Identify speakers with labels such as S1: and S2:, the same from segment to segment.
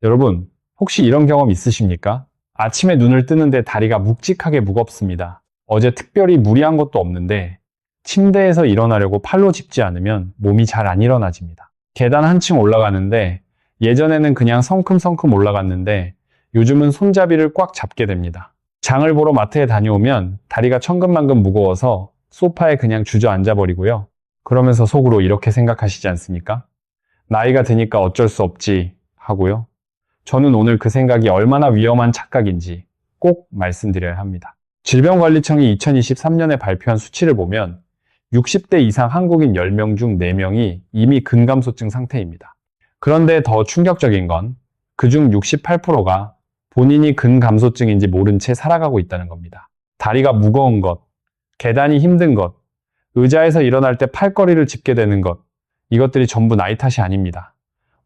S1: 여러분, 혹시 이런 경험 있으십니까? 아침에 눈을 뜨는데 다리가 묵직하게 무겁습니다. 어제 특별히 무리한 것도 없는데 침대에서 일어나려고 팔로 짚지 않으면 몸이 잘 안 일어나집니다. 계단 한층 올라가는데 예전에는 그냥 성큼성큼 올라갔는데 요즘은 손잡이를 꽉 잡게 됩니다. 장을 보러 마트에 다녀오면 다리가 천근만근 무거워서 소파에 그냥 주저앉아 버리고요. 그러면서 속으로 이렇게 생각하시지 않습니까? 나이가 드니까 어쩔 수 없지 하고요. 저는 오늘 그 생각이 얼마나 위험한 착각인지 꼭 말씀드려야 합니다. 질병관리청이 2023년에 발표한 수치를 보면 60대 이상 한국인 10명 중 4명이 이미 근감소증 상태입니다. 그런데 더 충격적인 건 그중 68%가 본인이 근감소증인지 모른 채 살아가고 있다는 겁니다. 다리가 무거운 것, 계단이 힘든 것, 의자에서 일어날 때 팔걸이를 짚게 되는 것, 이것들이 전부 나이 탓이 아닙니다.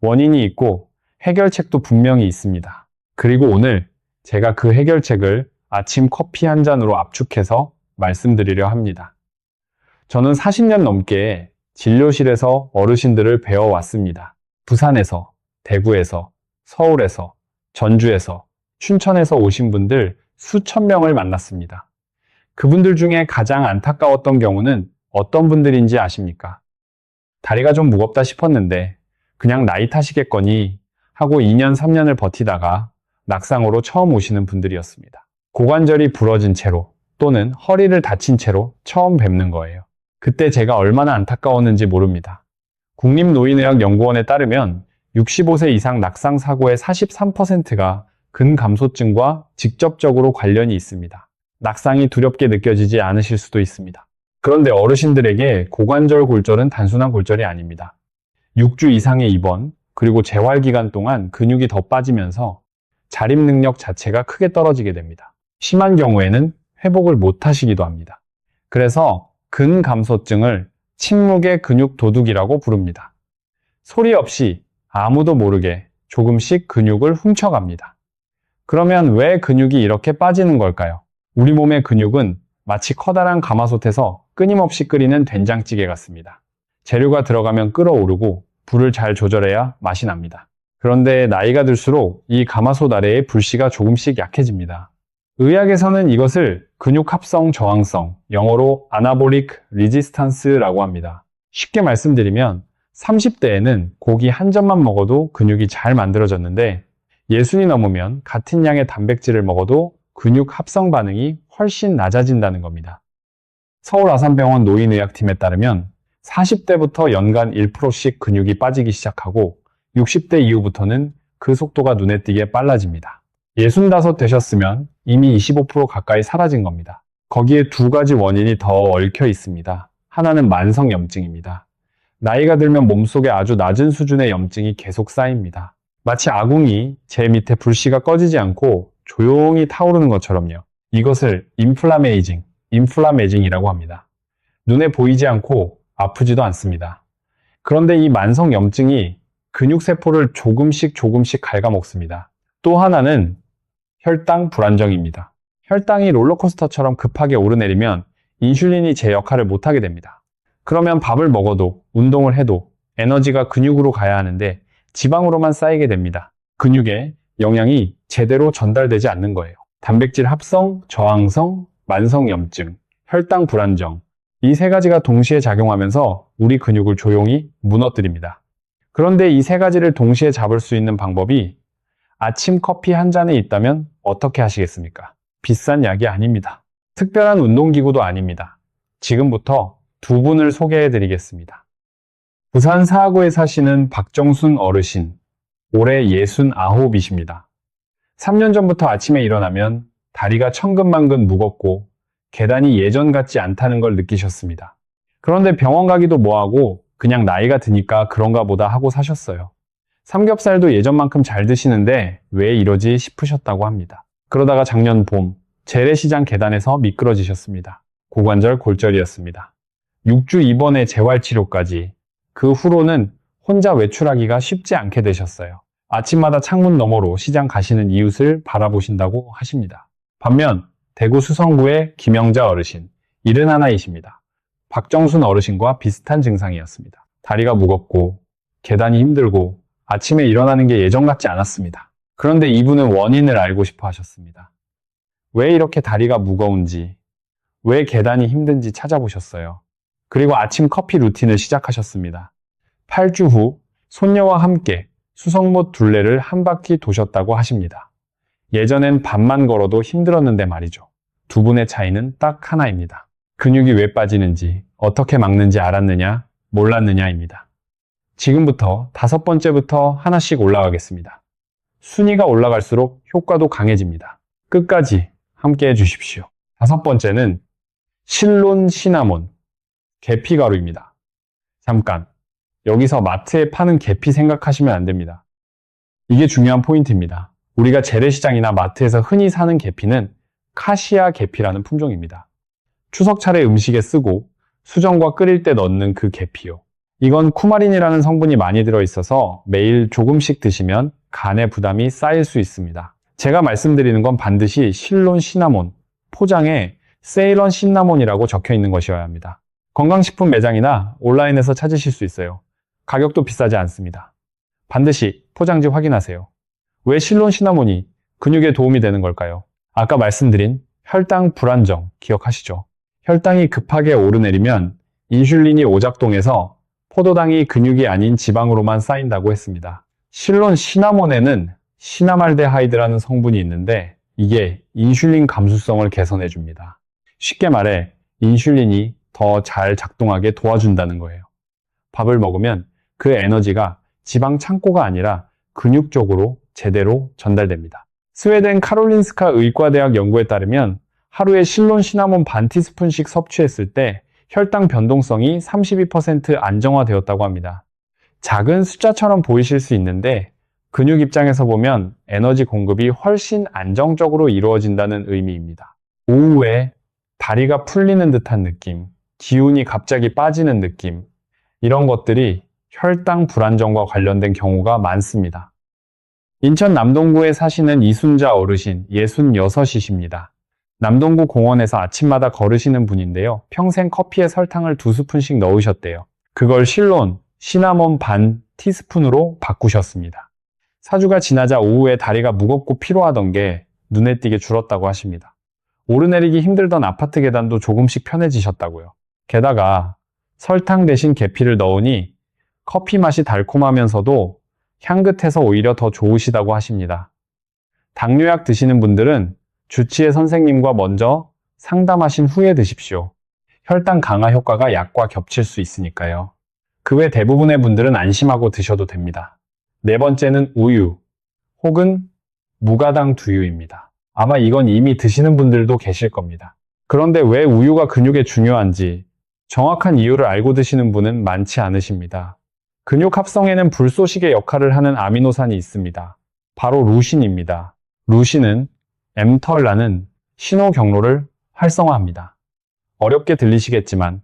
S1: 원인이 있고 해결책도 분명히 있습니다. 그리고 오늘 제가 그 해결책을 아침 커피 한 잔으로 압축해서 말씀드리려 합니다. 저는 40년 넘게 진료실에서 어르신들을 배워왔습니다. 부산에서, 대구에서, 서울에서, 전주에서, 춘천에서 오신 분들 수천 명을 만났습니다. 그분들 중에 가장 안타까웠던 경우는 어떤 분들인지 아십니까? 다리가 좀 무겁다 싶었는데 그냥 나이 탓이겠거니 하고 2년, 3년을 버티다가 낙상으로 처음 오시는 분들이었습니다. 고관절이 부러진 채로 또는 허리를 다친 채로 처음 뵙는 거예요. 그때 제가 얼마나 안타까웠는지 모릅니다. 국립노인의학연구원에 따르면 65세 이상 낙상 사고의 43%가 근감소증과 직접적으로 관련이 있습니다. 낙상이 두렵게 느껴지지 않으실 수도 있습니다. 그런데 어르신들에게 고관절 골절은 단순한 골절이 아닙니다. 6주 이상의 입원, 그리고 재활 기간 동안 근육이 더 빠지면서 자립 능력 자체가 크게 떨어지게 됩니다. 심한 경우에는 회복을 못 하시기도 합니다. 그래서 근감소증을 침묵의 근육 도둑이라고 부릅니다. 소리 없이 아무도 모르게 조금씩 근육을 훔쳐갑니다. 그러면 왜 근육이 이렇게 빠지는 걸까요? 우리 몸의 근육은 마치 커다란 가마솥에서 끊임없이 끓이는 된장찌개 같습니다. 재료가 들어가면 끓어오르고 불을 잘 조절해야 맛이 납니다. 그런데 나이가 들수록 이 가마솥 아래의 불씨가 조금씩 약해집니다. 의학에서는 이것을 근육 합성 저항성, 영어로 Anabolic Resistance라고 합니다. 쉽게 말씀드리면 30대에는 고기 한 점만 먹어도 근육이 잘 만들어졌는데 60이 넘으면 같은 양의 단백질을 먹어도 근육 합성 반응이 훨씬 낮아진다는 겁니다. 서울아산병원 노인의학팀에 따르면 40대부터 연간 1%씩 근육이 빠지기 시작하고 60대 이후부터는 그 속도가 눈에 띄게 빨라집니다. 65 되셨으면 이미 25% 가까이 사라진 겁니다. 거기에 두 가지 원인이 더 얽혀 있습니다. 하나는 만성염증입니다. 나이가 들면 몸속에 아주 낮은 수준의 염증이 계속 쌓입니다. 마치 아궁이 제 밑에 불씨가 꺼지지 않고 조용히 타오르는 것처럼요. 이것을 인플라메이징이라고 합니다. 눈에 보이지 않고 아프지도 않습니다. 그런데 이 만성염증이 근육세포를 조금씩 갉아먹습니다. 또 하나는 혈당 불안정입니다. 혈당이 롤러코스터처럼 급하게 오르내리면 인슐린이 제 역할을 못하게 됩니다. 그러면 밥을 먹어도 운동을 해도 에너지가 근육으로 가야 하는데 지방으로만 쌓이게 됩니다. 근육에 영양이 제대로 전달되지 않는 거예요. 단백질 합성, 저항성, 만성염증, 혈당 불안정, 이 세 가지가 동시에 작용하면서 우리 근육을 조용히 무너뜨립니다. 그런데 이 세 가지를 동시에 잡을 수 있는 방법이 아침 커피 한 잔에 있다면 어떻게 하시겠습니까? 비싼 약이 아닙니다. 특별한 운동기구도 아닙니다. 지금부터 두 분을 소개해 드리겠습니다. 부산 사하구에 사시는 박정순 어르신, 올해 69이십니다. 3년 전부터 아침에 일어나면 다리가 천근만근 무겁고 계단이 예전 같지 않다는 걸 느끼셨습니다. 그런데 병원 가기도 뭐하고 그냥 나이가 드니까 그런가 보다 하고 사셨어요. 삼겹살도 예전만큼 잘 드시는데 왜 이러지 싶으셨다고 합니다. 그러다가 작년 봄 재래시장 계단에서 미끄러지셨습니다. 고관절 골절이었습니다. 6주 입원에 재활치료까지. 그 후로는 혼자 외출하기가 쉽지 않게 되셨어요. 아침마다 창문 너머로 시장 가시는 이웃을 바라보신다고 하십니다. 반면 대구 수성구의 김영자 어르신, 71이십니다. 박정순 어르신과 비슷한 증상이었습니다. 다리가 무겁고 계단이 힘들고 아침에 일어나는 게 예전 같지 않았습니다. 그런데 이분은 원인을 알고 싶어 하셨습니다. 왜 이렇게 다리가 무거운지, 왜 계단이 힘든지 찾아보셨어요. 그리고 아침 커피 루틴을 시작하셨습니다. 8주 후 손녀와 함께 수성못 둘레를 한 바퀴 도셨다고 하십니다. 예전엔 밤만 걸어도 힘들었는데 말이죠. 두 분의 차이는 딱 하나입니다. 근육이 왜 빠지는지, 어떻게 막는지 알았느냐, 몰랐느냐입니다. 지금부터 5번째부터 하나씩 올라가겠습니다. 순위가 올라갈수록 효과도 강해집니다. 끝까지 함께 해주십시오. 5번째는 실론 시나몬, 계피가루입니다. 잠깐, 여기서 마트에 파는 계피 생각하시면 안 됩니다. 이게 중요한 포인트입니다. 우리가 재래시장이나 마트에서 흔히 사는 계피는 카시아 계피라는 품종입니다. 추석 차례 음식에 쓰고 수정과 끓일 때 넣는 그 계피요. 이건 쿠마린이라는 성분이 많이 들어있어서 매일 조금씩 드시면 간의 부담이 쌓일 수 있습니다. 제가 말씀드리는 건 반드시 실론 시나몬, 포장에 세일런 시나몬이라고 적혀 있는 것이어야 합니다. 건강식품 매장이나 온라인에서 찾으실 수 있어요. 가격도 비싸지 않습니다. 반드시 포장지 확인하세요. 왜 실론 시나몬이 근육에 도움이 되는 걸까요? 아까 말씀드린 혈당 불안정 기억하시죠? 혈당이 급하게 오르내리면 인슐린이 오작동해서 포도당이 근육이 아닌 지방으로만 쌓인다고 했습니다. 실론 시나몬에는 시나말데하이드라는 성분이 있는데 이게 인슐린 감수성을 개선해 줍니다. 쉽게 말해 인슐린이 더 잘 작동하게 도와준다는 거예요. 밥을 먹으면 그 에너지가 지방 창고가 아니라 근육 쪽으로 제대로 전달됩니다. 스웨덴 카롤린스카 의과대학 연구에 따르면 하루에 실론 시나몬 반 티스푼씩 섭취했을 때 혈당 변동성이 32% 안정화되었다고 합니다. 작은 숫자처럼 보이실 수 있는데 근육 입장에서 보면 에너지 공급이 훨씬 안정적으로 이루어진다는 의미입니다. 오후에 다리가 풀리는 듯한 느낌, 기운이 갑자기 빠지는 느낌, 이런 것들이 혈당 불안정과 관련된 경우가 많습니다. 인천 남동구에 사시는 이순자 어르신 66이십니다. 남동구 공원에서 아침마다 걸으시는 분인데요. 평생 커피에 설탕을 2스푼씩 넣으셨대요. 그걸 실론, 시나몬 반 티스푼으로 바꾸셨습니다. 4주가 지나자 오후에 다리가 무겁고 피로하던 게 눈에 띄게 줄었다고 하십니다. 오르내리기 힘들던 아파트 계단도 조금씩 편해지셨다고요. 게다가 설탕 대신 계피를 넣으니 커피 맛이 달콤하면서도 향긋해서 오히려 더 좋으시다고 하십니다. 당뇨약 드시는 분들은 주치의 선생님과 먼저 상담하신 후에 드십시오. 혈당 강화 효과가 약과 겹칠 수 있으니까요. 그 외 대부분의 분들은 안심하고 드셔도 됩니다. 4번째는 우유 혹은 무가당 두유입니다. 아마 이건 이미 드시는 분들도 계실 겁니다. 그런데 왜 우유가 근육에 중요한지 정확한 이유를 알고 드시는 분은 많지 않으십니다. 근육 합성에는 불쏘시개 역할을 하는 아미노산이 있습니다. 바로 루신입니다. 루신은 mTOR라는 신호 경로를 활성화합니다. 어렵게 들리시겠지만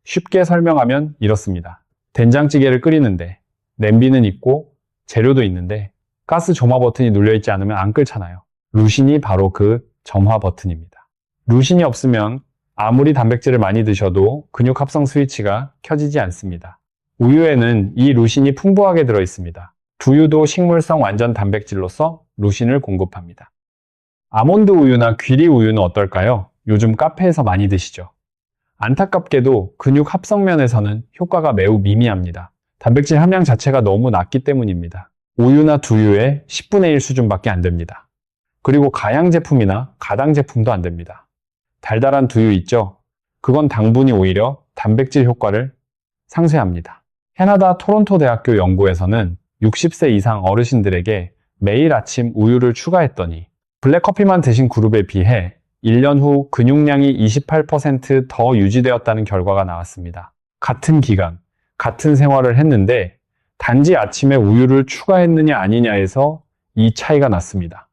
S1: 쉽게 설명하면 이렇습니다. 된장찌개를 끓이는데 냄비는 있고 재료도 있는데 가스 점화 버튼이 눌려있지 않으면 안 끓잖아요. 루신이 바로 그 점화 버튼입니다. 루신이 없으면 아무리 단백질을 많이 드셔도 근육 합성 스위치가 켜지지 않습니다. 우유에는 이 루신이 풍부하게 들어있습니다. 두유도 식물성 완전 단백질로서 루신을 공급합니다. 아몬드 우유나 귀리 우유는 어떨까요? 요즘 카페에서 많이 드시죠? 안타깝게도 근육 합성 면에서는 효과가 매우 미미합니다. 단백질 함량 자체가 너무 낮기 때문입니다. 우유나 두유의 10분의 1 수준밖에 안 됩니다. 그리고 가양 제품이나 가당 제품도 안 됩니다. 달달한 두유 있죠? 그건 당분이 오히려 단백질 효과를 상쇄합니다. 캐나다 토론토 대학교 연구에서는 60세 이상 어르신들에게 매일 아침 우유를 추가했더니 블랙커피만 드신 그룹에 비해 1년 후 근육량이 28% 더 유지되었다는 결과가 나왔습니다. 같은 기간, 같은 생활을 했는데 단지 아침에 우유를 추가했느냐 아니냐에서 이 차이가 났습니다.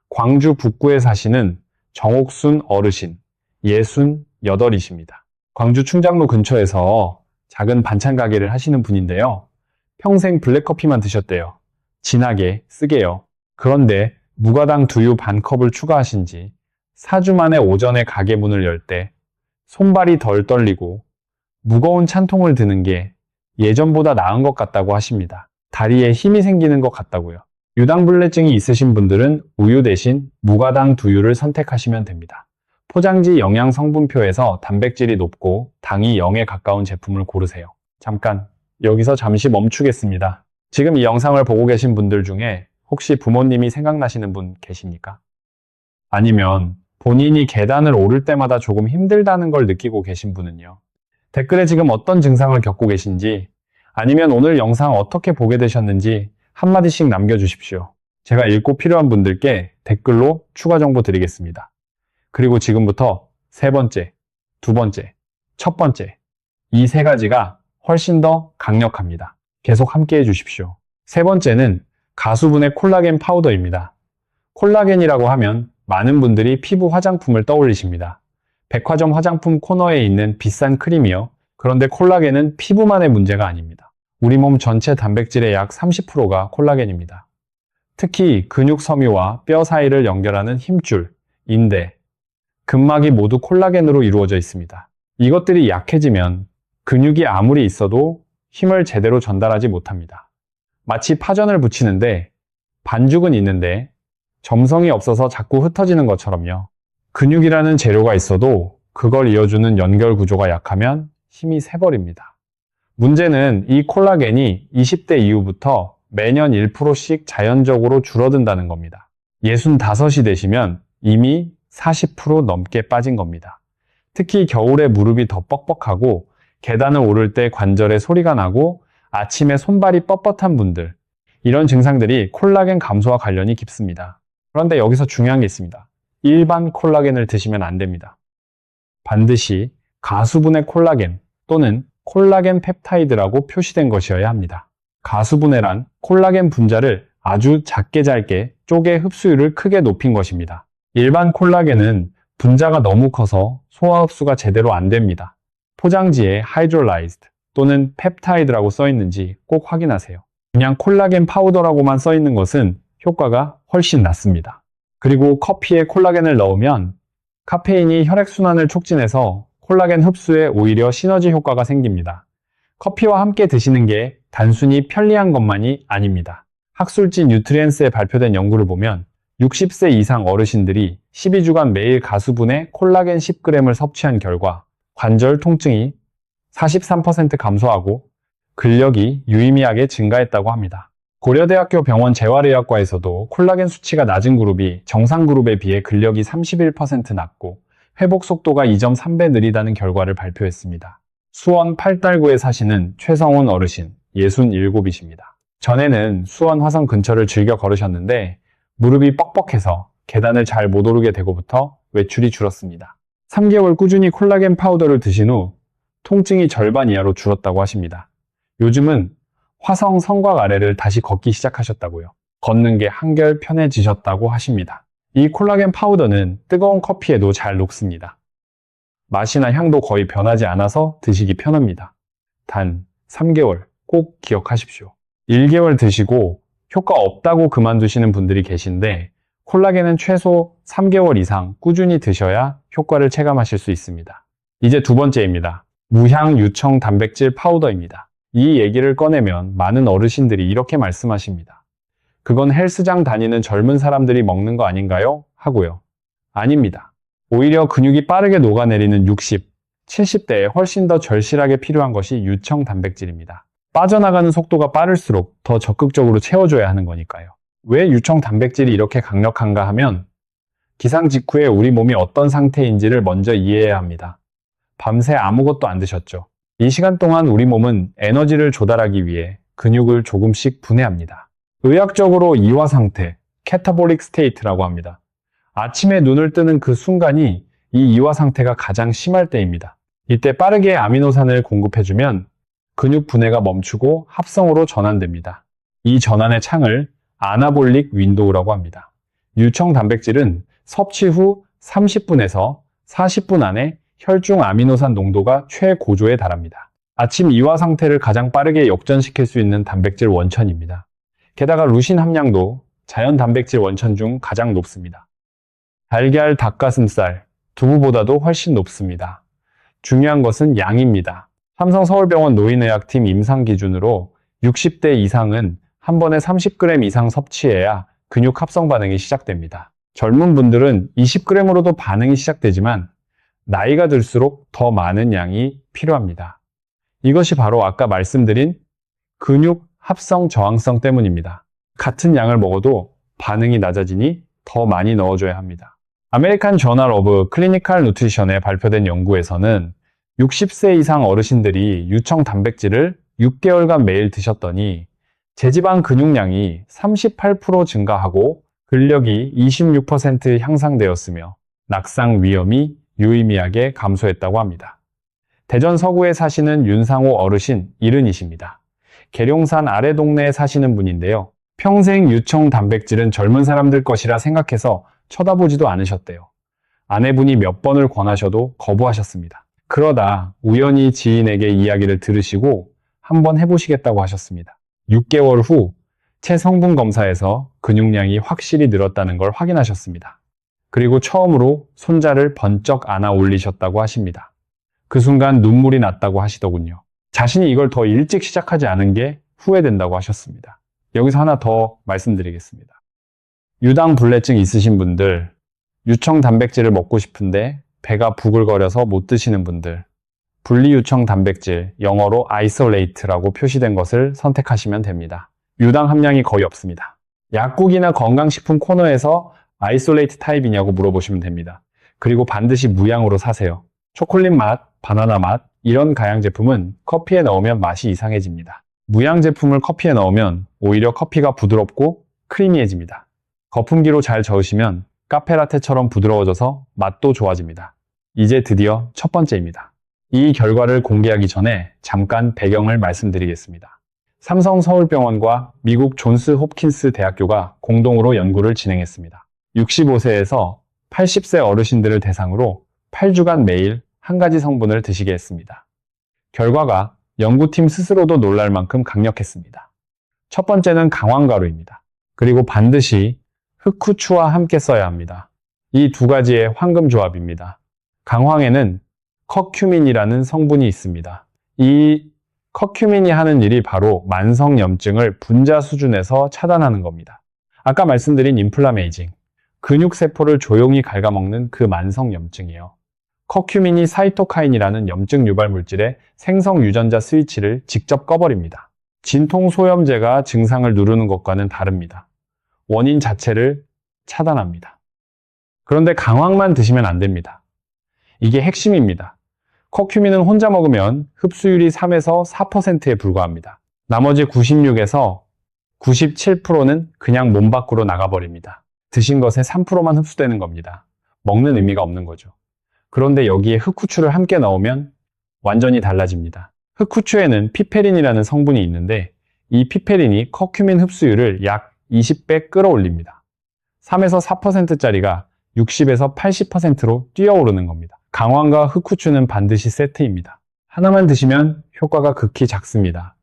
S1: 광주 북구에 사시는 정옥순 어르신 68이십니다. 광주 충장로 근처에서 작은 반찬 가게를 하시는 분인데요. 평생 블랙커피만 드셨대요. 진하게, 쓰게요. 그런데 무가당 두유 반컵을 추가하신 지 4주 만에 오전에 가게 문을 열 때 손발이 덜 떨리고 무거운 찬통을 드는 게 예전보다 나은 것 같다고 하십니다. 다리에 힘이 생기는 것 같다고요. 유당불내증이 있으신 분들은 우유 대신 무가당 두유를 선택하시면 됩니다. 포장지 영양 성분표에서 단백질이 높고 당이 0에 가까운 제품을 고르세요. 잠깐, 여기서 잠시 멈추겠습니다. 지금 이 영상을 보고 계신 분들 중에 혹시 부모님이 생각나시는 분 계십니까? 아니면 본인이 계단을 오를 때마다 조금 힘들다는 걸 느끼고 계신 분은요? 댓글에 지금 어떤 증상을 겪고 계신지, 아니면 오늘 영상 어떻게 보게 되셨는지 한마디씩 남겨주십시오. 제가 읽고 필요한 분들께 댓글로 추가 정보 드리겠습니다. 그리고 지금부터 세 번째, 두 번째, 첫 번째, 이 세 가지가 훨씬 더 강력합니다. 계속 함께 해주십시오. 세 번째는 가수분해 콜라겐 파우더입니다. 콜라겐이라고 하면 많은 분들이 피부 화장품을 떠올리십니다. 백화점 화장품 코너에 있는 비싼 크림이요. 그런데 콜라겐은 피부만의 문제가 아닙니다. 우리 몸 전체 단백질의 약 30%가 콜라겐입니다. 특히 근육 섬유와 뼈 사이를 연결하는 힘줄, 인대, 근막이 모두 콜라겐으로 이루어져 있습니다. 이것들이 약해지면 근육이 아무리 있어도 힘을 제대로 전달하지 못합니다. 마치 파전을 붙이는데 반죽은 있는데 점성이 없어서 자꾸 흩어지는 것처럼요. 근육이라는 재료가 있어도 그걸 이어주는 연결 구조가 약하면 힘이 새버립니다. 문제는 이 콜라겐이 20대 이후부터 매년 1%씩 자연적으로 줄어든다는 겁니다. 65이 되시면 이미 40% 넘게 빠진 겁니다. 특히 겨울에 무릎이 더 뻑뻑하고 계단을 오를 때 관절에 소리가 나고 아침에 손발이 뻣뻣한 분들, 이런 증상들이 콜라겐 감소와 관련이 깊습니다. 그런데 여기서 중요한 게 있습니다. 일반 콜라겐을 드시면 안 됩니다. 반드시 가수분해 콜라겐 또는 콜라겐 펩타이드라고 표시된 것이어야 합니다. 가수분해란 콜라겐 분자를 아주 작게 쪼개 흡수율을 크게 높인 것입니다. 일반 콜라겐은 분자가 너무 커서 소화 흡수가 제대로 안 됩니다. 포장지에 hydrolyzed 또는 펩타이드라고 써 있는지 꼭 확인하세요. 그냥 콜라겐 파우더라고만 써 있는 것은 효과가 훨씬 낮습니다. 그리고 커피에 콜라겐을 넣으면 카페인이 혈액순환을 촉진해서 콜라겐 흡수에 오히려 시너지 효과가 생깁니다. 커피와 함께 드시는 게 단순히 편리한 것만이 아닙니다. 학술지 뉴트리엔스에 발표된 연구를 보면 60세 이상 어르신들이 12주간 매일 가수분해 콜라겐 10g을 섭취한 결과 관절 통증이 43% 감소하고 근력이 유의미하게 증가했다고 합니다. 고려대학교 병원 재활의학과에서도 콜라겐 수치가 낮은 그룹이 정상 그룹에 비해 근력이 31% 낮고 회복 속도가 2.3배 느리다는 결과를 발표했습니다. 수원 팔달구에 사시는 최성훈 어르신 67이십니다. 전에는 수원 화성 근처를 즐겨 걸으셨는데 무릎이 뻑뻑해서 계단을 잘 못 오르게 되고부터 외출이 줄었습니다. 3개월 꾸준히 콜라겐 파우더를 드신 후 통증이 절반 이하로 줄었다고 하십니다. 요즘은 화성 성곽 아래를 다시 걷기 시작하셨다고요. 걷는 게 한결 편해지셨다고 하십니다. 이 콜라겐 파우더는 뜨거운 커피에도 잘 녹습니다. 맛이나 향도 거의 변하지 않아서 드시기 편합니다. 단 3개월 꼭 기억하십시오. 1개월 드시고 효과 없다고 그만두시는 분들이 계신데 콜라겐은 최소 3개월 이상 꾸준히 드셔야 효과를 체감하실 수 있습니다. 이제 두 번째입니다. 무향 유청 단백질 파우더입니다. 이 얘기를 꺼내면 많은 어르신들이 이렇게 말씀하십니다. 그건 헬스장 다니는 젊은 사람들이 먹는 거 아닌가요? 하고요. 아닙니다. 오히려 근육이 빠르게 녹아내리는 60, 70대에 훨씬 더 절실하게 필요한 것이 유청 단백질입니다. 빠져나가는 속도가 빠를수록 더 적극적으로 채워줘야 하는 거니까요. 왜 유청 단백질이 이렇게 강력한가 하면 기상 직후에 우리 몸이 어떤 상태인지를 먼저 이해해야 합니다. 밤새 아무것도 안 드셨죠? 이 시간 동안 우리 몸은 에너지를 조달하기 위해 근육을 조금씩 분해합니다. 의학적으로 이와 상태, 캐타볼릭 스테이트라고 합니다. 아침에 눈을 뜨는 그 순간이 이 이와 상태가 가장 심할 때입니다. 이때 빠르게 아미노산을 공급해주면 근육 분해가 멈추고 합성으로 전환됩니다. 이 전환의 창을 아나볼릭 윈도우라고 합니다. 유청 단백질은 섭취 후 30분에서 40분 안에 혈중 아미노산 농도가 최고조에 달합니다. 아침 이와 상태를 가장 빠르게 역전시킬 수 있는 단백질 원천입니다. 게다가 루신 함량도 자연 단백질 원천 중 가장 높습니다. 달걀, 닭가슴살, 두부보다도 훨씬 높습니다. 중요한 것은 양입니다. 삼성서울병원 노인의학팀 임상 기준으로 60대 이상은 한 번에 30g 이상 섭취해야 근육 합성 반응이 시작됩니다. 젊은 분들은 20g으로도 반응이 시작되지만 나이가 들수록 더 많은 양이 필요합니다. 이것이 바로 아까 말씀드린 근육 합성 저항성 때문입니다. 같은 양을 먹어도 반응이 낮아지니 더 많이 넣어줘야 합니다. 아메리칸 저널 오브 클리니컬 누트리션에 발표된 연구에서는 60세 이상 어르신들이 유청 단백질을 6개월간 매일 드셨더니 제지방 근육량이 38% 증가하고 근력이 26% 향상되었으며 낙상 위험이 유의미하게 감소했다고 합니다. 대전 서구에 사시는 윤상호 어르신 70이십니다. 계룡산 아래 동네에 사시는 분인데요. 평생 유청 단백질은 젊은 사람들 것이라 생각해서 쳐다보지도 않으셨대요. 아내분이 몇 번을 권하셔도 거부하셨습니다. 그러다 우연히 지인에게 이야기를 들으시고 한번 해보시겠다고 하셨습니다. 6개월 후 체성분 검사에서 근육량이 확실히 늘었다는 걸 확인하셨습니다. 그리고 처음으로 손자를 번쩍 안아 올리셨다고 하십니다. 그 순간 눈물이 났다고 하시더군요. 자신이 이걸 더 일찍 시작하지 않은 게 후회된다고 하셨습니다. 여기서 하나 더 말씀드리겠습니다. 유당불내증 있으신 분들, 유청 단백질을 먹고 싶은데 배가 부글거려서 못 드시는 분들, 분리유청 단백질, 영어로 isolate라고 표시된 것을 선택하시면 됩니다. 유당 함량이 거의 없습니다. 약국이나 건강식품 코너에서 아이솔레이트 타입이냐고 물어보시면 됩니다. 그리고 반드시 무향으로 사세요. 초콜릿 맛, 바나나 맛, 이런 가양 제품은 커피에 넣으면 맛이 이상해집니다. 무향 제품을 커피에 넣으면 오히려 커피가 부드럽고 크리미해집니다. 거품기로 잘 저으시면 카페라테처럼 부드러워져서 맛도 좋아집니다. 이제 드디어 첫 번째입니다. 이 결과를 공개하기 전에 잠깐 배경을 말씀드리겠습니다. 삼성서울병원과 미국 존스 홉킨스 대학교가 공동으로 연구를 진행했습니다. 65세에서 80세 어르신들을 대상으로 8주간 매일 한 가지 성분을 드시게 했습니다. 결과가 연구팀 스스로도 놀랄 만큼 강력했습니다. 첫 번째는 강황가루입니다. 그리고 반드시 흑후추와 함께 써야 합니다. 이 두 가지의 황금 조합입니다. 강황에는 커큐민이라는 성분이 있습니다. 이 커큐민이 하는 일이 바로 만성염증을 분자 수준에서 차단하는 겁니다. 아까 말씀드린 인플라메이징, 근육세포를 조용히 갉아먹는 그 만성염증이에요. 커큐민이 사이토카인이라는 염증 유발 물질의 생성 유전자 스위치를 직접 꺼버립니다. 진통소염제가 증상을 누르는 것과는 다릅니다. 원인 자체를 차단합니다. 그런데 강황만 드시면 안 됩니다. 이게 핵심입니다. 커큐민은 혼자 먹으면 흡수율이 3에서 4%에 불과합니다. 나머지 96에서 97%는 그냥 몸 밖으로 나가버립니다. 드신 것의 3%만 흡수되는 겁니다. 먹는 의미가 없는 거죠. 그런데 여기에 흑후추를 함께 넣으면 완전히 달라집니다. 흑후추에는 피페린이라는 성분이 있는데 이 피페린이 커큐민 흡수율을 약 20배 끌어올립니다. 3에서 4%짜리가 60에서 80%로 뛰어오르는 겁니다. 강황과 흑후추는 반드시 세트입니다. 하나만 드시면 효과가 극히 작습니다.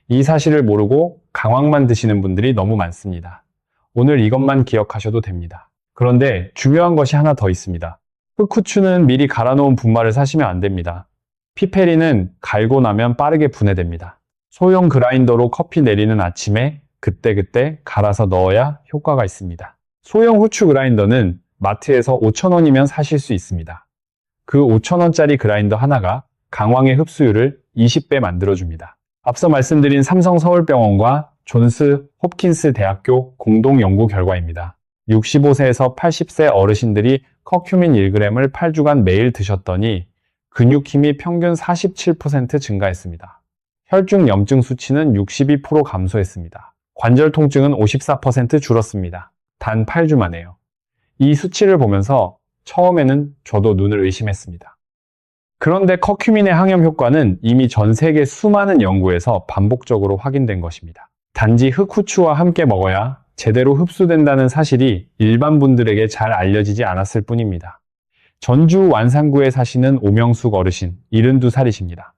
S1: 이 사실을 모르고 강황만 드시는 분들이 너무 많습니다. 오늘 이것만 기억하셔도 됩니다. 그런데 중요한 것이 하나 더 있습니다. 흑후추는 미리 갈아놓은 분말을 사시면 안 됩니다. 피페린은 갈고 나면 빠르게 분해됩니다. 소형 그라인더로 커피 내리는 아침에 그때그때 갈아서 넣어야 효과가 있습니다. 소형 후추 그라인더는 마트에서 5,000원이면 사실 수 있습니다. 그 5,000원짜리 그라인더 하나가 강황의 흡수율을 20배 만들어줍니다. 앞서 말씀드린 삼성서울병원과 존스 홉킨스 대학교 공동 연구 결과입니다. 65세에서 80세 어르신들이 커큐민 1g을 8주간 매일 드셨더니 근육 힘이 평균 47% 증가했습니다. 혈중 염증 수치는 62% 감소했습니다. 관절 통증은 54% 줄었습니다. 단 8주 만에요. 이 수치를 보면서 처음에는 저도 눈을 의심했습니다. 그런데 커큐민의 항염 효과는 이미 전 세계 수많은 연구에서 반복적으로 확인된 것입니다. 단지 흑후추와 함께 먹어야 제대로 흡수된다는 사실이 일반 분들에게 잘 알려지지 않았을 뿐입니다. 전주 완산구에 사시는 오명숙 어르신 72살이십니다.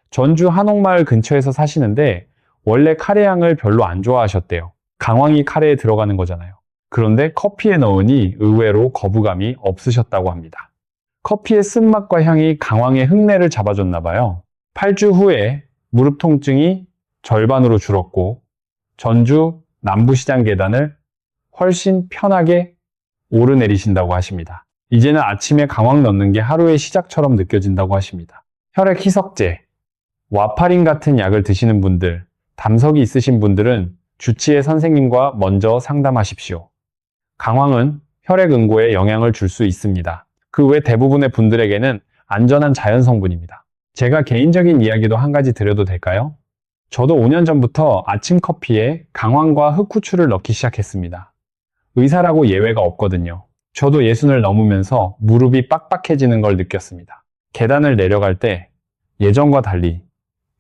S1: 전주 한옥마을 근처에서 사시는데 원래 카레향을 별로 안 좋아하셨대요. 강황이 카레에 들어가는 거잖아요. 그런데 커피에 넣으니 의외로 거부감이 없으셨다고 합니다. 커피의 쓴맛과 향이 강황의 흙내를 잡아줬나 봐요. 8주 후에 무릎 통증이 절반으로 줄었고 전주 남부시장 계단을 훨씬 편하게 오르내리신다고 하십니다. 이제는 아침에 강황 넣는 게 하루의 시작처럼 느껴진다고 하십니다. 혈액 희석제, 와파린 같은 약을 드시는 분들, 담석이 있으신 분들은 주치의 선생님과 먼저 상담하십시오. 강황은 혈액 응고에 영향을 줄 수 있습니다. 그 외 대부분의 분들에게는 안전한 자연 성분입니다. 제가 개인적인 이야기도 한 가지 드려도 될까요? 저도 5년 전부터 아침 커피에 강황과 흑후추를 넣기 시작했습니다. 의사라고 예외가 없거든요. 저도 60을 넘으면서 무릎이 빡빡해지는 걸 느꼈습니다. 계단을 내려갈 때 예전과 달리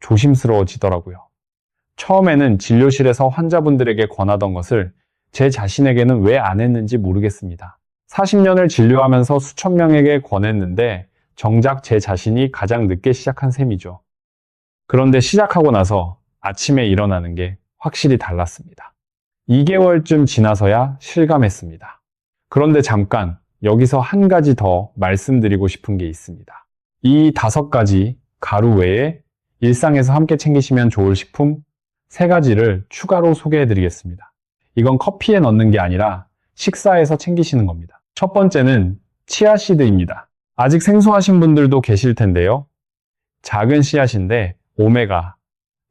S1: 조심스러워지더라고요. 처음에는 진료실에서 환자분들에게 권하던 것을 제 자신에게는 왜 안 했는지 모르겠습니다. 40년을 진료하면서 수천 명에게 권했는데 정작 제 자신이 가장 늦게 시작한 셈이죠. 그런데 시작하고 나서 아침에 일어나는 게 확실히 달랐습니다. 2개월쯤 지나서야 실감했습니다. 그런데 잠깐 여기서 한 가지 더 말씀드리고 싶은 게 있습니다. 이 5가지 가루 외에 일상에서 함께 챙기시면 좋을 식품 3가지를 추가로 소개해 드리겠습니다. 이건 커피에 넣는 게 아니라 식사에서 챙기시는 겁니다. 첫 번째는 치아씨드입니다. 아직 생소하신 분들도 계실 텐데요. 작은 씨앗인데 오메가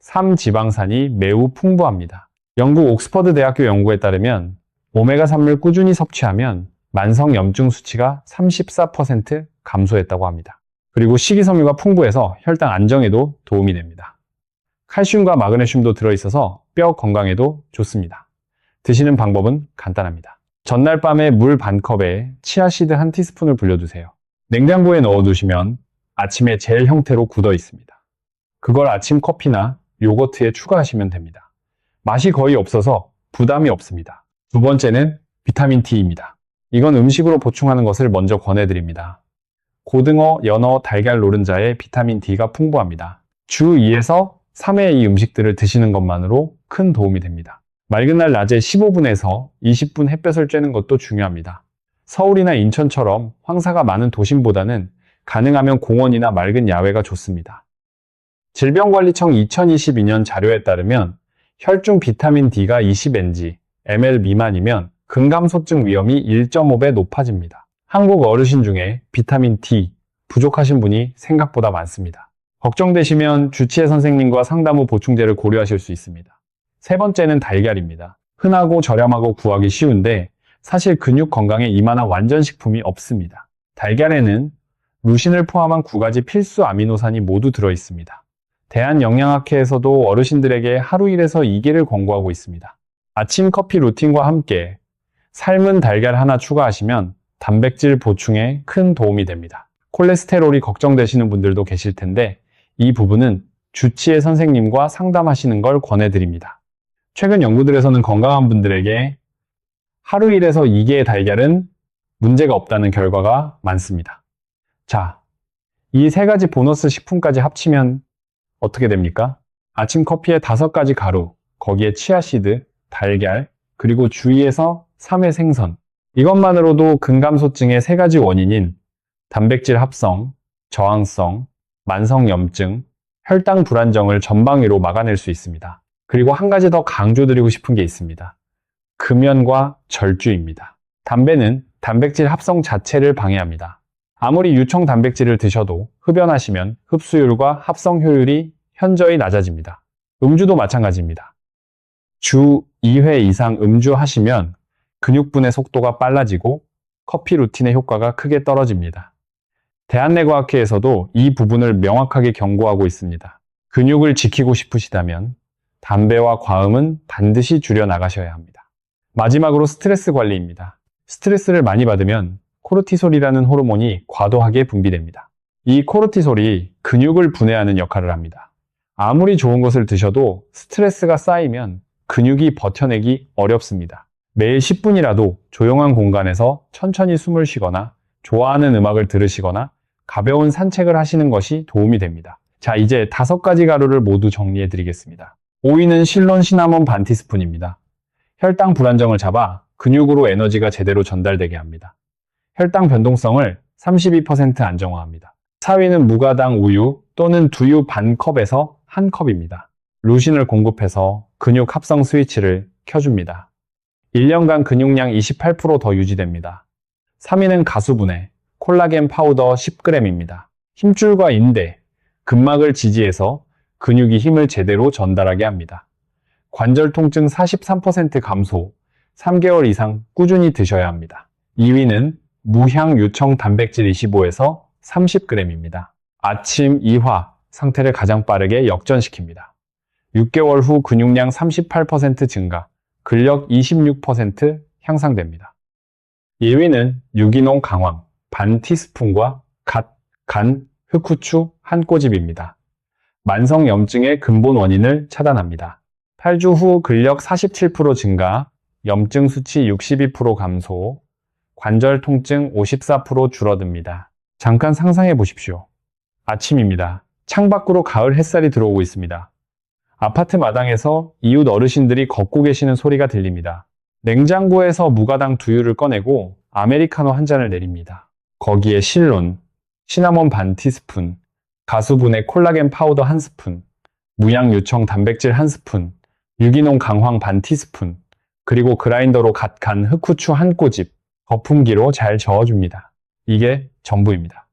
S1: 3 지방산이 매우 풍부합니다. 영국 옥스퍼드 대학교 연구에 따르면 오메가 3을 꾸준히 섭취하면 만성 염증 수치가 34% 감소했다고 합니다. 그리고 식이섬유가 풍부해서 혈당 안정에도 도움이 됩니다. 칼슘과 마그네슘도 들어있어서 뼈 건강에도 좋습니다. 드시는 방법은 간단합니다. 전날 밤에 물 반컵에 치아씨드 1티스푼을 불려두세요. 냉장고에 넣어두시면 아침에 젤 형태로 굳어 있습니다. 그걸 아침 커피나 요거트에 추가하시면 됩니다. 맛이 거의 없어서 부담이 없습니다. 두 번째는 비타민 D입니다. 이건 음식으로 보충하는 것을 먼저 권해드립니다. 고등어, 연어, 달걀 노른자에 비타민 D가 풍부합니다. 주 2에서 3회 이 음식들을 드시는 것만으로 큰 도움이 됩니다. 맑은 날 낮에 15분에서 20분 햇볕을 쬐는 것도 중요합니다. 서울이나 인천처럼 황사가 많은 도심보다는 가능하면 공원이나 맑은 야외가 좋습니다. 질병관리청 2022년 자료에 따르면 혈중 비타민 D가 20ng, ml 미만이면 근감소증 위험이 1.5배 높아집니다. 한국 어르신 중에 비타민 D 부족하신 분이 생각보다 많습니다. 걱정되시면 주치의 선생님과 상담 후 보충제를 고려하실 수 있습니다. 세 번째는 달걀입니다. 흔하고 저렴하고 구하기 쉬운데 사실 근육 건강에 이만한 완전식품이 없습니다. 달걀에는 루신을 포함한 9가지 필수 아미노산이 모두 들어있습니다. 대한영양학회에서도 어르신들에게 하루 1에서 2개를 권고하고 있습니다. 아침 커피 루틴과 함께 삶은 달걀 하나 추가하시면 단백질 보충에 큰 도움이 됩니다. 콜레스테롤이 걱정되시는 분들도 계실 텐데 이 부분은 주치의 선생님과 상담하시는 걸 권해드립니다. 최근 연구들에서는 건강한 분들에게 하루 1에서 2개의 달걀은 문제가 없다는 결과가 많습니다. 자, 이 3가지 보너스 식품까지 합치면 어떻게 됩니까? 아침 커피에 5가지 가루, 거기에 치아씨드, 달걀, 그리고 주 2에서 3회 생선. 이것만으로도 근감소증의 3가지 원인인 단백질 합성, 저항성, 만성염증, 혈당 불안정을 전방위로 막아낼 수 있습니다. 그리고 한 가지 더 강조드리고 싶은 게 있습니다. 금연과 절주입니다. 담배는 단백질 합성 자체를 방해합니다. 아무리 유청 단백질을 드셔도 흡연하시면 흡수율과 합성 효율이 현저히 낮아집니다. 음주도 마찬가지입니다. 주 2회 이상 음주하시면 근육분해 속도가 빨라지고 커피 루틴의 효과가 크게 떨어집니다. 대한내과학회에서도 이 부분을 명확하게 경고하고 있습니다. 근육을 지키고 싶으시다면 담배와 과음은 반드시 줄여나가셔야 합니다. 마지막으로 스트레스 관리입니다. 스트레스를 많이 받으면 코르티솔이라는 호르몬이 과도하게 분비됩니다. 이 코르티솔이 근육을 분해하는 역할을 합니다. 아무리 좋은 것을 드셔도 스트레스가 쌓이면 근육이 버텨내기 어렵습니다. 매일 10분이라도 조용한 공간에서 천천히 숨을 쉬거나 좋아하는 음악을 들으시거나 가벼운 산책을 하시는 것이 도움이 됩니다. 자, 이제 5가지 가루를 모두 정리해 드리겠습니다. 5위는 실론 시나몬 반 티스푼입니다. 혈당 불안정을 잡아 근육으로 에너지가 제대로 전달되게 합니다. 혈당 변동성을 32% 안정화합니다. 4위는 무가당 우유 또는 두유 반 컵에서 1컵입니다. 루신을 공급해서 근육 합성 스위치를 켜줍니다. 1년간 근육량 28%더 유지됩니다. 3위는 가수분해, 콜라겐 파우더 10g입니다. 힘줄과 인대, 근막을 지지해서 근육이 힘을 제대로 전달하게 합니다. 관절 통증 43% 감소, 3개월 이상 꾸준히 드셔야 합니다. 2위는 무향 유청 단백질 25에서 30g입니다. 아침 이화 상태를 가장 빠르게 역전시킵니다. 6개월 후 근육량 38% 증가, 근력 26% 향상됩니다. 1위는 유기농 강황 반 티스푼과 갓, 간, 흑후추 한 꼬집입니다. 만성 염증의 근본 원인을 차단합니다. 8주 후 근력 47% 증가, 염증 수치 62% 감소, 관절 통증 54% 줄어듭니다. 잠깐 상상해 보십시오. 아침입니다. 창밖으로 가을 햇살이 들어오고 있습니다. 아파트 마당에서 이웃 어르신들이 걷고 계시는 소리가 들립니다. 냉장고에서 무가당 두유를 꺼내고 아메리카노 한 잔을 내립니다. 거기에 실론, 시나몬 반 티스푼, 가수분해 콜라겐 파우더 한 스푼, 무향 유청 단백질 한 스푼, 유기농 강황 반 티스푼, 그리고 그라인더로 갓 간 흑후추 한 꼬집, 거품기로 잘 저어줍니다. 이게 전부입니다.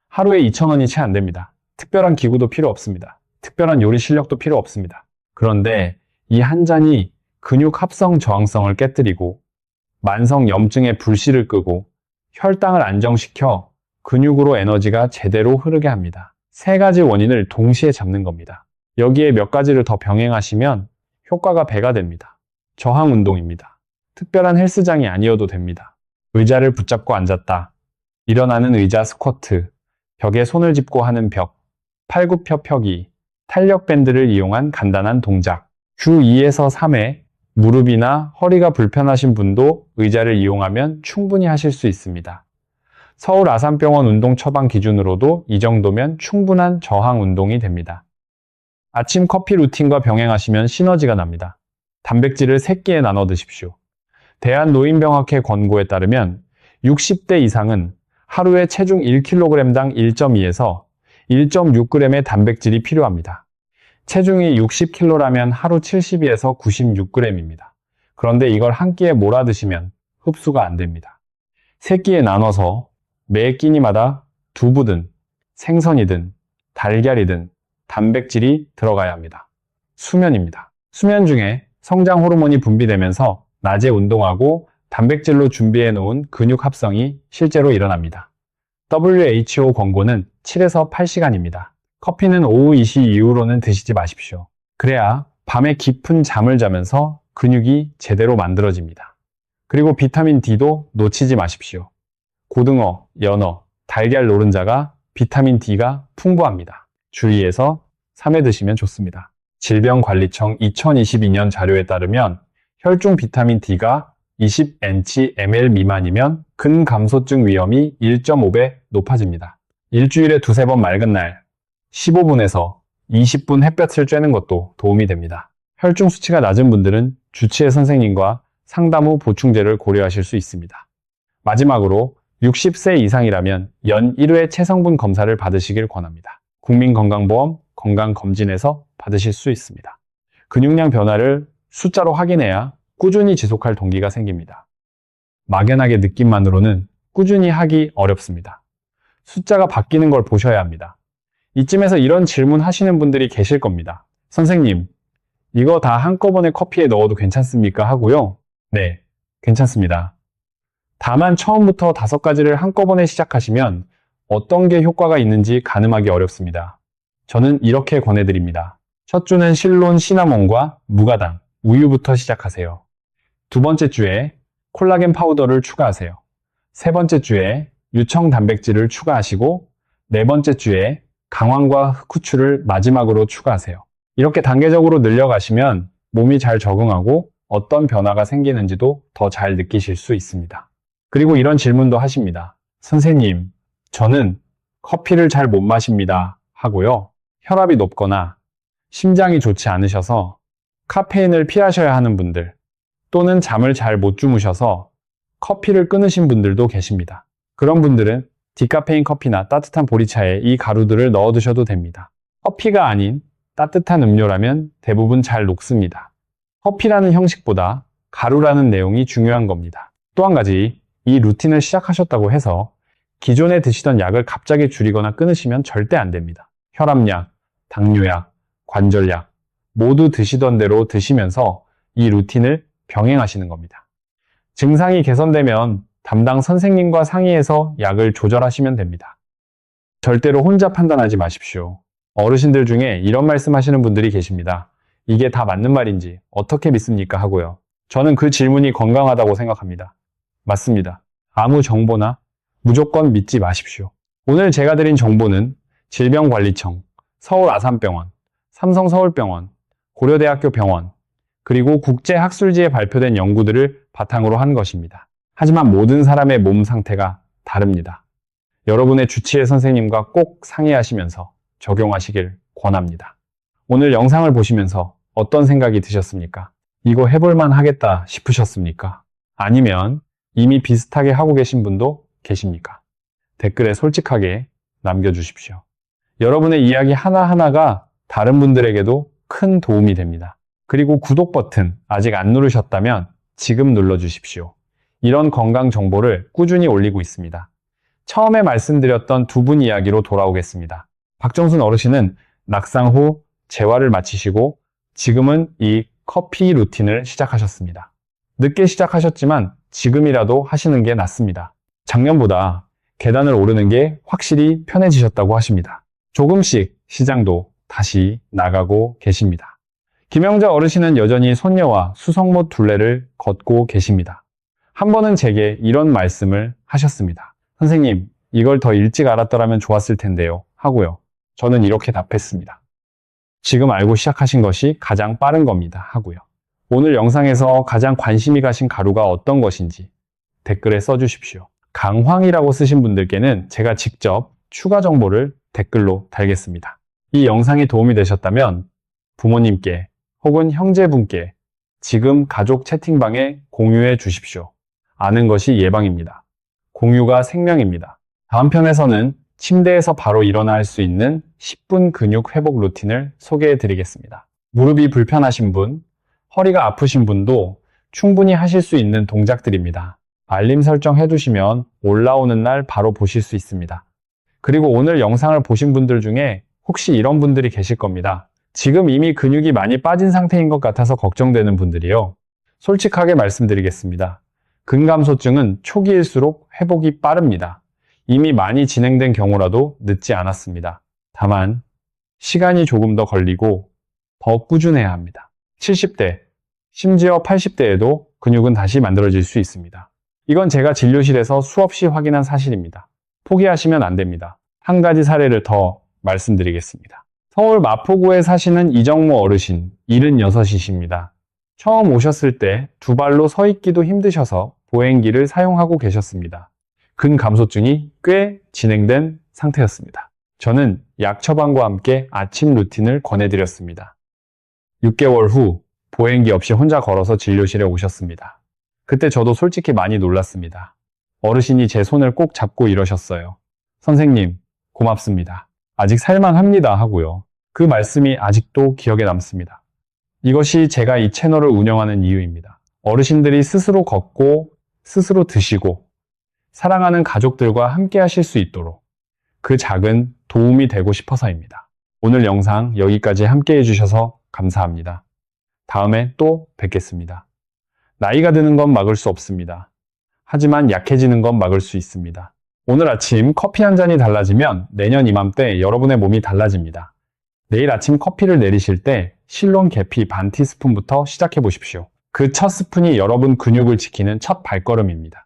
S1: 하루에 2,000원이 채 안 됩니다. 특별한 기구도 필요 없습니다. 특별한 요리 실력도 필요 없습니다. 그런데 이 한 잔이 근육 합성 저항성을 깨뜨리고 만성 염증의 불씨를 끄고 혈당을 안정시켜 근육으로 에너지가 제대로 흐르게 합니다. 세 가지 원인을 동시에 잡는 겁니다. 여기에 몇 가지를 더 병행하시면 효과가 배가 됩니다. 저항 운동입니다. 특별한 헬스장이 아니어도 됩니다. 의자를 붙잡고 앉았다. 일어나는 의자 스쿼트, 벽에 손을 짚고 하는 벽, 팔굽혀 펴기, 탄력 밴드를 이용한 간단한 동작. 주 2에서 3회 무릎이나 허리가 불편하신 분도 의자를 이용하면 충분히 하실 수 있습니다. 서울 아산병원 운동 처방 기준으로도 이 정도면 충분한 저항 운동이 됩니다. 아침 커피 루틴과 병행하시면 시너지가 납니다. 단백질을 3끼에 나눠 드십시오. 대한노인병학회 권고에 따르면 60대 이상은 하루에 체중 1kg당 1.2에서 1.6g의 단백질이 필요합니다. 체중이 60kg라면 하루 72에서 96g입니다. 그런데 이걸 한 끼에 몰아 드시면 흡수가 안 됩니다. 3끼에 나눠서 매 끼니마다 두부든 생선이든 달걀이든 단백질이 들어가야 합니다. 수면입니다. 수면 중에 성장 호르몬이 분비되면서 낮에 운동하고 단백질로 준비해 놓은 근육 합성이 실제로 일어납니다. WHO 권고는 7에서 8시간입니다. 커피는 오후 2시 이후로는 드시지 마십시오. 그래야 밤에 깊은 잠을 자면서 근육이 제대로 만들어집니다. 그리고 비타민 D도 놓치지 마십시오. 고등어, 연어, 달걀 노른자가 비타민 D가 풍부합니다. 주의해서 3회 드시면 좋습니다. 질병관리청 2022년 자료에 따르면 혈중 비타민 D가 20nml 미만이면 근감소증 위험이 1.5배 높아집니다. 일주일에 두세 번 맑은 날 15분에서 20분 햇볕을 쬐는 것도 도움이 됩니다. 혈중 수치가 낮은 분들은 주치의 선생님과 상담 후 보충제를 고려하실 수 있습니다. 마지막으로 60세 이상이라면 연 1회 체성분 검사를 받으시길 권합니다. 국민건강보험 건강검진에서 받으실 수 있습니다. 근육량 변화를 숫자로 확인해야 꾸준히 지속할 동기가 생깁니다. 막연하게 느낌만으로는 꾸준히 하기 어렵습니다. 숫자가 바뀌는 걸 보셔야 합니다. 이쯤에서 이런 질문 하시는 분들이 계실 겁니다. 선생님, 이거 다 한꺼번에 커피에 넣어도 괜찮습니까? 하고요. 네, 괜찮습니다. 다만 처음부터 5가지를 한꺼번에 시작하시면 어떤 게 효과가 있는지 가늠하기 어렵습니다. 저는 이렇게 권해드립니다. 첫 주는 실론 시나몬과 무가당, 우유부터 시작하세요. 두 번째 주에 콜라겐 파우더를 추가하세요. 세 번째 주에 유청 단백질을 추가하시고 네 번째 주에 강황과 흑후추를 마지막으로 추가하세요. 이렇게 단계적으로 늘려가시면 몸이 잘 적응하고 어떤 변화가 생기는지도 더 잘 느끼실 수 있습니다. 그리고 이런 질문도 하십니다. 선생님, 저는 커피를 잘 못 마십니다. 하고요. 혈압이 높거나 심장이 좋지 않으셔서 카페인을 피하셔야 하는 분들 또는 잠을 잘 못 주무셔서 커피를 끊으신 분들도 계십니다. 그런 분들은 디카페인 커피나 따뜻한 보리차에 이 가루들을 넣어 드셔도 됩니다. 커피가 아닌 따뜻한 음료라면 대부분 잘 녹습니다. 커피라는 형식보다 가루라는 내용이 중요한 겁니다. 또 한 가지, 이 루틴을 시작하셨다고 해서 기존에 드시던 약을 갑자기 줄이거나 끊으시면 절대 안 됩니다. 혈압약, 당뇨약, 관절약 모두 드시던 대로 드시면서 이 루틴을 병행하시는 겁니다. 증상이 개선되면 담당 선생님과 상의해서 약을 조절하시면 됩니다. 절대로 혼자 판단하지 마십시오. 어르신들 중에 이런 말씀하시는 분들이 계십니다. 이게 다 맞는 말인지 어떻게 믿습니까? 하고요. 저는 그 질문이 건강하다고 생각합니다. 맞습니다. 아무 정보나 무조건 믿지 마십시오. 오늘 제가 드린 정보는 질병관리청, 서울아산병원, 삼성서울병원, 고려대학교 병원, 그리고 국제학술지에 발표된 연구들을 바탕으로 한 것입니다. 하지만 모든 사람의 몸 상태가 다릅니다. 여러분의 주치의 선생님과 꼭 상의하시면서 적용하시길 권합니다. 오늘 영상을 보시면서 어떤 생각이 드셨습니까? 이거 해볼만 하겠다 싶으셨습니까? 아니면 이미 비슷하게 하고 계신 분도 계십니까? 댓글에 솔직하게 남겨주십시오. 여러분의 이야기 하나하나가 다른 분들에게도 큰 도움이 됩니다. 그리고 구독 버튼 아직 안 누르셨다면 지금 눌러주십시오. 이런 건강 정보를 꾸준히 올리고 있습니다. 처음에 말씀드렸던 두 분 이야기로 돌아오겠습니다. 박정순 어르신은 낙상 후 재활을 마치시고 지금은 이 커피 루틴을 시작하셨습니다. 늦게 시작하셨지만 지금이라도 하시는 게 낫습니다. 작년보다 계단을 오르는 게 확실히 편해지셨다고 하십니다. 조금씩 시장도 다시 나가고 계십니다. 김영자 어르신은 여전히 손녀와 수성못 둘레를 걷고 계십니다. 한 번은 제게 이런 말씀을 하셨습니다. 선생님, 이걸 더 일찍 알았더라면 좋았을 텐데요. 하고요. 저는 이렇게 답했습니다. 지금 알고 시작하신 것이 가장 빠른 겁니다. 하고요. 오늘 영상에서 가장 관심이 가신 가루가 어떤 것인지 댓글에 써주십시오. 강황이라고 쓰신 분들께는 제가 직접 추가 정보를 댓글로 달겠습니다. 이 영상이 도움이 되셨다면 부모님께 혹은 형제분께 지금 가족 채팅방에 공유해 주십시오. 아는 것이 예방입니다. 공유가 생명입니다. 다음 편에서는 침대에서 바로 일어나 할 수 있는 10분 근육 회복 루틴을 소개해 드리겠습니다. 무릎이 불편하신 분, 허리가 아프신 분도 충분히 하실 수 있는 동작들입니다. 알림 설정해 두시면 올라오는 날 바로 보실 수 있습니다. 그리고 오늘 영상을 보신 분들 중에 혹시 이런 분들이 계실 겁니다. 지금 이미 근육이 많이 빠진 상태인 것 같아서 걱정되는 분들이요. 솔직하게 말씀드리겠습니다. 근감소증은 초기일수록 회복이 빠릅니다. 이미 많이 진행된 경우라도 늦지 않았습니다. 다만 시간이 조금 더 걸리고 더 꾸준해야 합니다. 70대, 심지어 80대에도 근육은 다시 만들어질 수 있습니다. 이건 제가 진료실에서 수없이 확인한 사실입니다. 포기하시면 안 됩니다. 한 가지 사례를 더 말씀드리겠습니다. 서울 마포구에 사시는 이정모 어르신 76이십니다. 처음 오셨을 때 두 발로 서 있기도 힘드셔서 보행기를 사용하고 계셨습니다. 근감소증이 꽤 진행된 상태였습니다. 저는 약 처방과 함께 아침 루틴을 권해드렸습니다. 6개월 후 보행기 없이 혼자 걸어서 진료실에 오셨습니다. 그때 저도 솔직히 많이 놀랐습니다. 어르신이 제 손을 꼭 잡고 이러셨어요. 선생님, 고맙습니다. 아직 살만합니다 하고요. 그 말씀이 아직도 기억에 남습니다. 이것이 제가 이 채널을 운영하는 이유입니다. 어르신들이 스스로 걷고 스스로 드시고 사랑하는 가족들과 함께 하실 수 있도록 그 작은 도움이 되고 싶어서입니다. 오늘 영상 여기까지 함께 해주셔서 감사합니다. 다음에 또 뵙겠습니다. 나이가 드는 건 막을 수 없습니다. 하지만 약해지는 건 막을 수 있습니다. 오늘 아침 커피 한 잔이 달라지면 내년 이맘때 여러분의 몸이 달라집니다. 내일 아침 커피를 내리실 때 실론 계피 반 티스푼부터 시작해 보십시오. 그 첫 스푼이 여러분 근육을 지키는 첫 발걸음입니다.